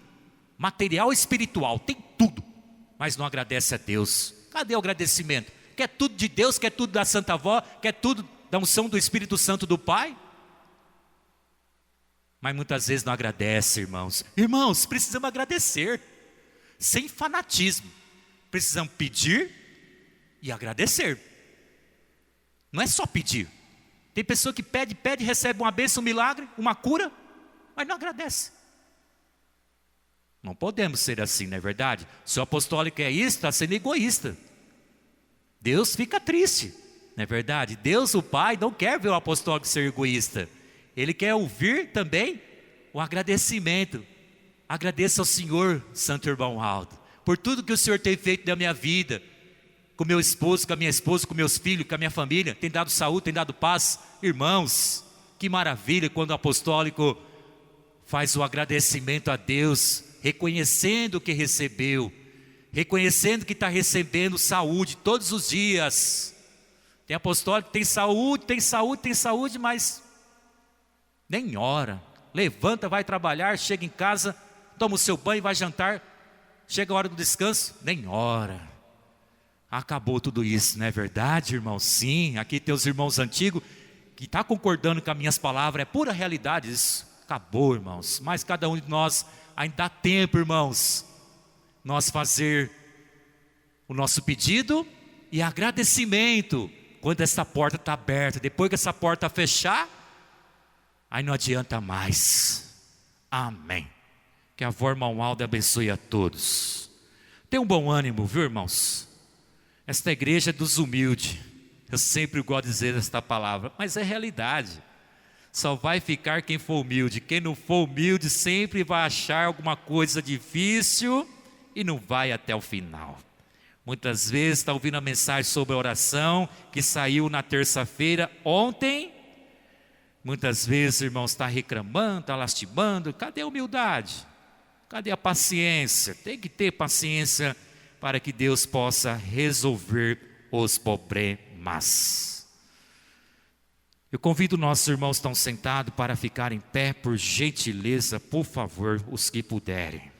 material e espiritual, tem tudo, mas não agradece a Deus. Cadê o agradecimento? Quer tudo de Deus, quer tudo da Santa Avó, quer tudo da unção do Espírito Santo do Pai? Mas muitas vezes não agradece, irmãos. Irmãos, precisamos agradecer, sem fanatismo. Precisamos pedir e agradecer. Não é só pedir. Tem pessoa que pede, recebe uma bênção, um milagre, uma cura, mas não agradece. Não podemos ser assim, não é verdade? Se o apostólico é isso, está sendo egoísta. Deus fica triste, não é verdade? Deus, o Pai, não quer ver o apostólico ser egoísta. Ele quer ouvir também o agradecimento. Agradeço ao Senhor, Santo Irmão Aldo, por tudo que o Senhor tem feito na minha vida, com meu esposo, com a minha esposa, com meus filhos, com a minha família. Tem dado saúde, tem dado paz. Irmãos, que maravilha quando o apostólico faz o agradecimento a Deus, reconhecendo o que recebeu, reconhecendo que está recebendo saúde todos os dias. Tem apostólico que tem saúde, mas nem ora. Levanta, vai trabalhar, chega em casa, toma o seu banho, vai jantar, chega a hora do descanso, nem ora. Acabou tudo isso, não é verdade, irmãos? Sim, aqui tem os irmãos antigos que estão concordando com as minhas palavras, é pura realidade isso. Acabou, irmãos, mas cada um de nós ainda dá tempo, irmãos, nós fazer o nosso pedido e agradecimento quando essa porta está aberta. Depois que essa porta fechar, aí não adianta mais. Amém. Que a avó Irmão Aldo abençoe a todos. Tenha um bom ânimo, viu, irmãos? Esta igreja é dos humildes. Eu sempre gosto de dizer esta palavra, mas é realidade. Só vai ficar quem for humilde. Quem não for humilde sempre vai achar alguma coisa difícil e não vai até o final. Muitas vezes está ouvindo a mensagem sobre a oração que saiu na terça-feira, ontem. Muitas vezes, irmãos, está reclamando, está lastimando. Cadê a humildade? Cadê a paciência? Tem que ter paciência para que Deus possa resolver os problemas. Eu convido nossos irmãos que estão sentados para ficar em pé, por gentileza, por favor, os que puderem.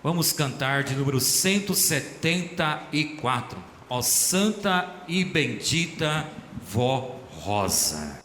Vamos cantar de número 174, ó Santa e Bendita Vó Rosa.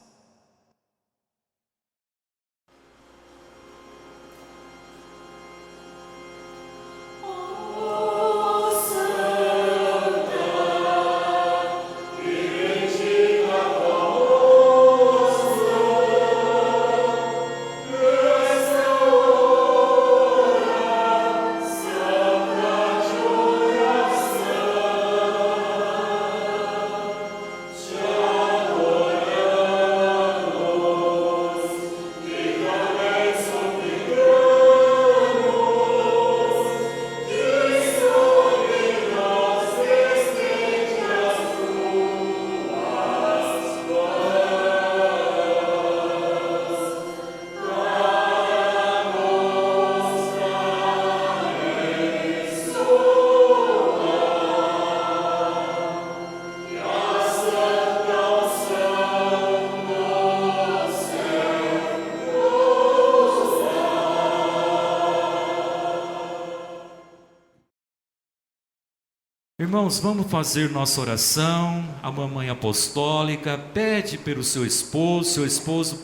Irmãos, vamos fazer nossa oração. A mamãe apostólica pede pelo seu esposo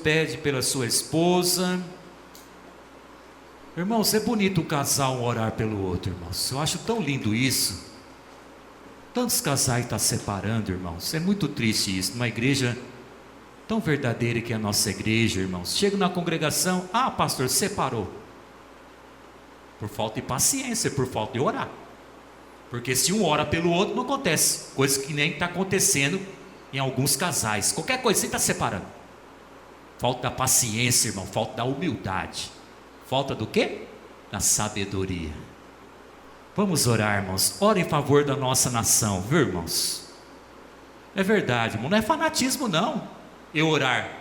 pede pela sua esposa. Irmãos, é bonito o casal orar pelo outro, irmãos. Eu acho tão lindo isso. Tantos casais estão separando, irmãos. É muito triste isso, numa igreja tão verdadeira que é a nossa igreja, irmãos. Chega na congregação, pastor, separou. Por falta de paciência, por falta de orar. Porque se um ora pelo outro, não acontece. Coisa que nem está acontecendo em alguns casais. Qualquer coisa, você está separando. Falta da paciência, irmão. Falta da humildade. Falta do quê? Da sabedoria. Vamos orar, irmãos. Ora em favor da nossa nação, viu, irmãos? É verdade, irmão. Não é fanatismo, não. Eu orar,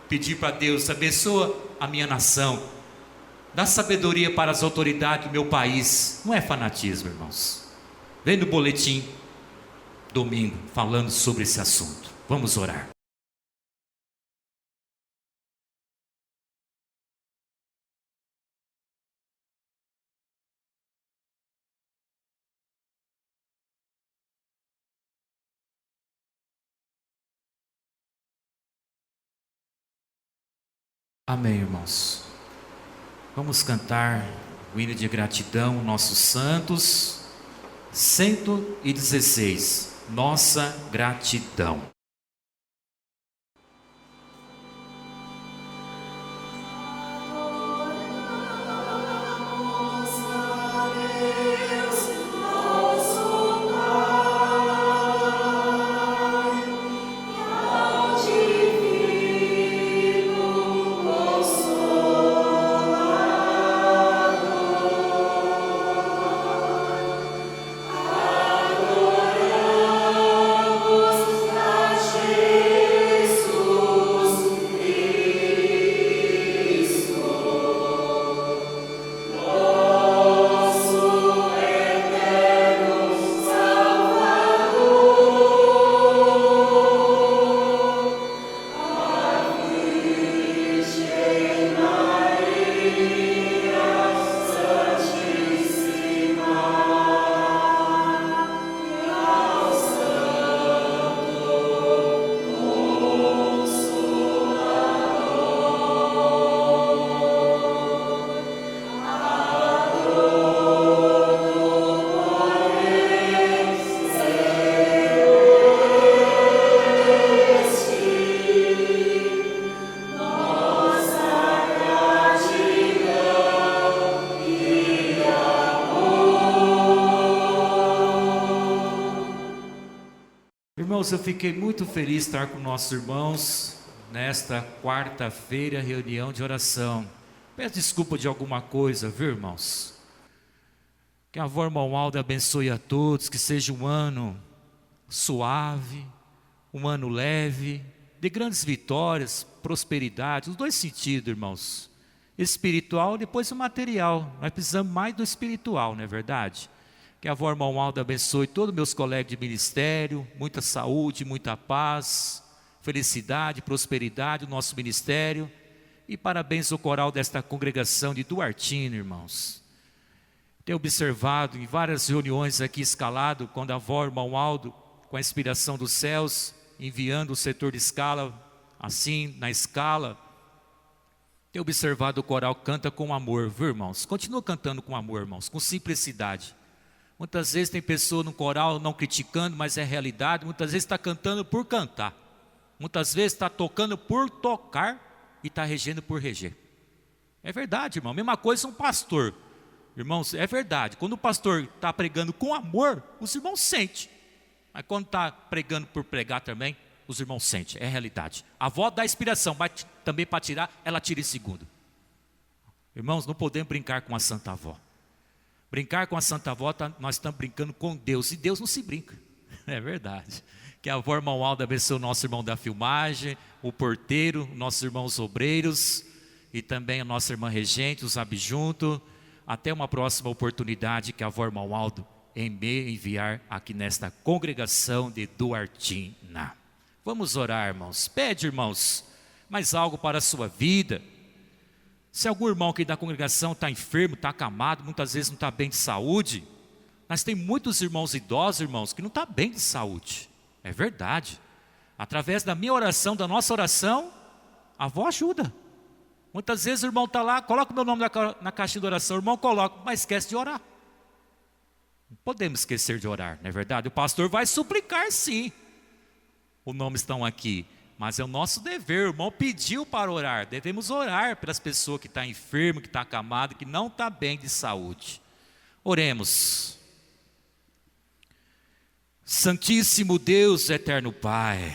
pedir para Deus, abençoa a minha nação. Dá sabedoria para as autoridades do meu país. Não é fanatismo, irmãos. Vem no boletim domingo falando sobre esse assunto. Vamos orar. Amém, irmãos. Vamos cantar o hino de gratidão, nossos santos, 116, nossa gratidão. Irmãos, eu fiquei muito feliz de estar com nossos irmãos nesta quarta-feira, reunião de oração. Peço desculpa de alguma coisa, viu, irmãos? Que a avó irmão Alda abençoe a todos, que seja um ano suave, um ano leve, de grandes vitórias, prosperidade, os dois sentidos, irmãos. Espiritual e depois o material. Nós precisamos mais do espiritual, não é verdade? Que a avó irmão Alda abençoe todos meus colegas de ministério, muita saúde, muita paz, felicidade, prosperidade no nosso ministério. E parabéns ao coral desta congregação de Duartina, irmãos. Tenho observado em várias reuniões aqui escalado, quando a avó irmão Aldo, com a inspiração dos céus, enviando o setor de escala, assim, na escala. Tenho observado o coral canta com amor, viu, irmãos? Continua cantando com amor, irmãos, com simplicidade. Muitas vezes tem pessoa no coral não criticando, mas é realidade. Muitas vezes está cantando por cantar. Muitas vezes está tocando por tocar e está regendo por reger. É verdade, irmão. Mesma coisa um pastor. Irmãos, é verdade. Quando o pastor está pregando com amor, os irmãos sentem. Mas quando está pregando por pregar também, os irmãos sentem. É realidade. A avó dá inspiração, mas também para tirar, ela tira em segundo. Irmãos, não podemos brincar com a Santa Avó. Brincar com a Santa Avó, nós estamos brincando com Deus. E Deus não se brinca. É verdade. Que a avó irmão Alda abençoe o nosso irmão da filmagem, o porteiro, nossos irmãos obreiros e também a nossa irmã regente, os abjuntos. Até uma próxima oportunidade que a avó irmão Aldo me enviar aqui nesta congregação de Duartina. Vamos orar, irmãos. Pede, irmãos, mais algo para a sua vida. Se algum irmão aqui da congregação está enfermo, está acamado, muitas vezes não está bem de saúde. Nós temos muitos irmãos idosos, irmãos, que não estão bem de saúde. É verdade. Através da minha oração, da nossa oração, a avó ajuda. Muitas vezes o irmão está lá, coloca o meu nome na caixinha de oração, o irmão coloca, mas esquece de orar. Não podemos esquecer de orar, não é verdade? O pastor vai suplicar sim. Os nomes estão aqui. Mas é o nosso dever, o irmão pediu para orar. Devemos orar pelas pessoas que estão enfermas, que estão acamadas, que não estão bem de saúde. Oremos. Santíssimo Deus, eterno Pai,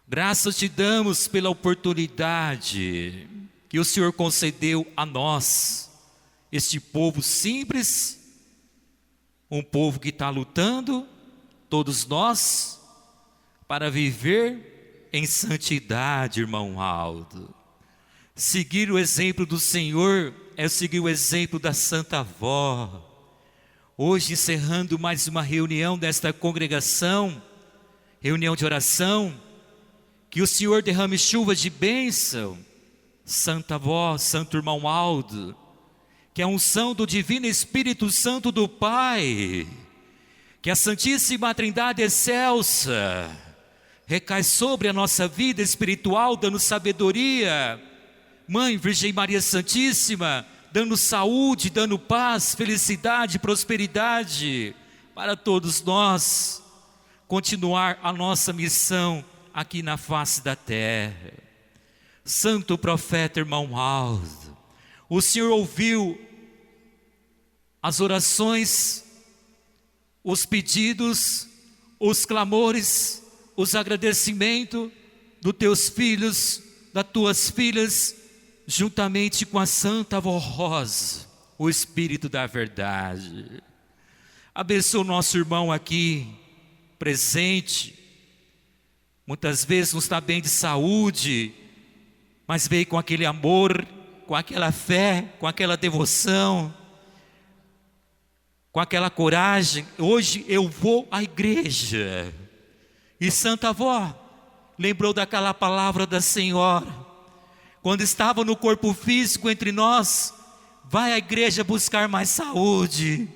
graças te damos pela oportunidade que o Senhor concedeu a nós, este povo simples, um povo que está lutando, todos nós, para viver em santidade, irmão Aldo. Seguir o exemplo do Senhor é seguir o exemplo da Santa Avó. Hoje, encerrando mais uma reunião desta congregação, reunião de oração, que o Senhor derrame chuvas de bênção, Santa Avó, Santo irmão Aldo, que a unção do Divino Espírito Santo do Pai, que a Santíssima Trindade excelsa, recai sobre a nossa vida espiritual, dando sabedoria, Mãe Virgem Maria Santíssima, dando saúde, dando paz, felicidade, prosperidade para todos nós, continuar a nossa missão aqui na face da terra. Santo profeta irmão Aldo, o Senhor ouviu as orações, os pedidos, os clamores, os agradecimentos dos teus filhos, das tuas filhas, juntamente com a Santa Avó Rosa, o Espírito da Verdade. Abençoa o nosso irmão aqui, presente, muitas vezes não está bem de saúde, mas veio com aquele amor, com aquela fé, com aquela devoção, com aquela coragem. Hoje eu vou à igreja. E Santa Avó lembrou daquela palavra da Senhora, quando estava no corpo físico entre nós: vai à igreja buscar mais saúde.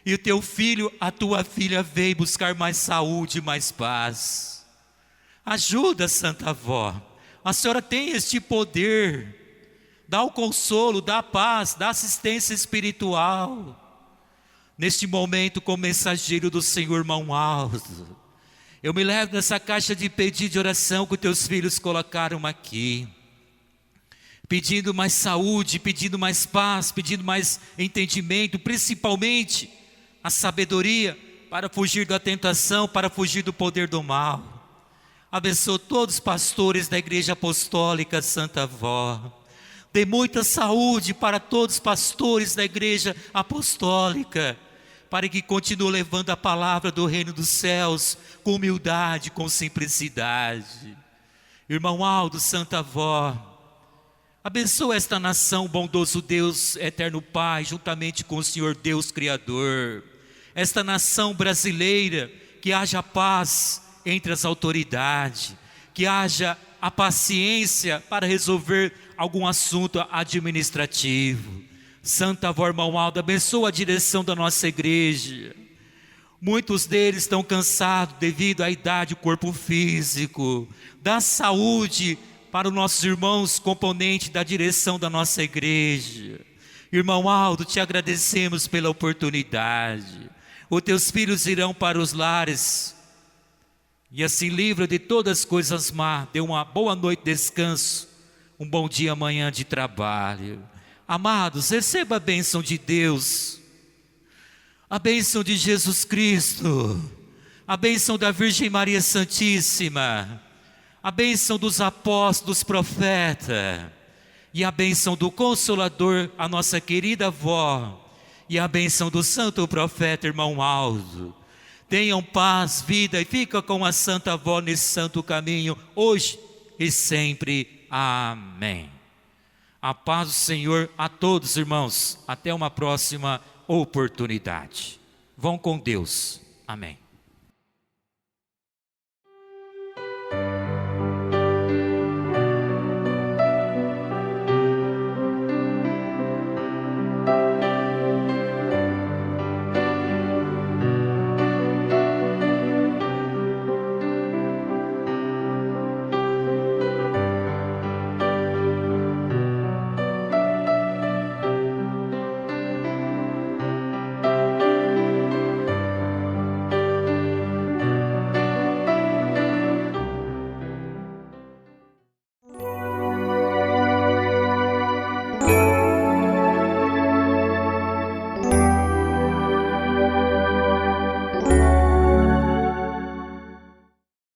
E o teu filho, a tua filha veio buscar mais saúde, mais paz. Ajuda, Santa Avó. A senhora tem este poder. Dá o consolo, dá a paz, dá assistência espiritual. Neste momento, como mensageiro do Senhor, irmão Aldo, eu me levo nessa caixa de pedido de oração que os teus filhos colocaram aqui, pedindo mais saúde, pedindo mais paz, pedindo mais entendimento, principalmente a sabedoria para fugir da tentação, para fugir do poder do mal. Abençoa todos os pastores da Igreja Apostólica Santa Avó. Dê muita saúde para todos os pastores da Igreja Apostólica, para que continue levando a palavra do reino dos céus com humildade, com simplicidade. Irmão Aldo, Santa Avó, abençoa esta nação, bondoso Deus, eterno Pai, juntamente com o Senhor Deus Criador. Esta nação brasileira, que haja paz entre as autoridades, que haja a paciência para resolver algum assunto administrativo. Santa Avó, irmão Aldo, abençoa a direção da nossa igreja. Muitos deles estão cansados devido à idade, o corpo físico. Dá saúde para os nossos irmãos componentes da direção da nossa igreja. Irmão Aldo, te agradecemos pela oportunidade. Os teus filhos irão para os lares e assim livra de todas as coisas más. Dê uma boa noite de descanso, um bom dia amanhã de trabalho. Amados, receba a bênção de Deus, a bênção de Jesus Cristo, a bênção da Virgem Maria Santíssima, a bênção dos apóstolos, profetas, e a bênção do Consolador, a nossa querida avó, e a bênção do santo profeta irmão Aldo. Tenham paz, vida, e fica com a Santa Avó nesse santo caminho, hoje e sempre. Amém. A paz do Senhor a todos, irmãos. Até uma próxima oportunidade. Vão com Deus. Amém.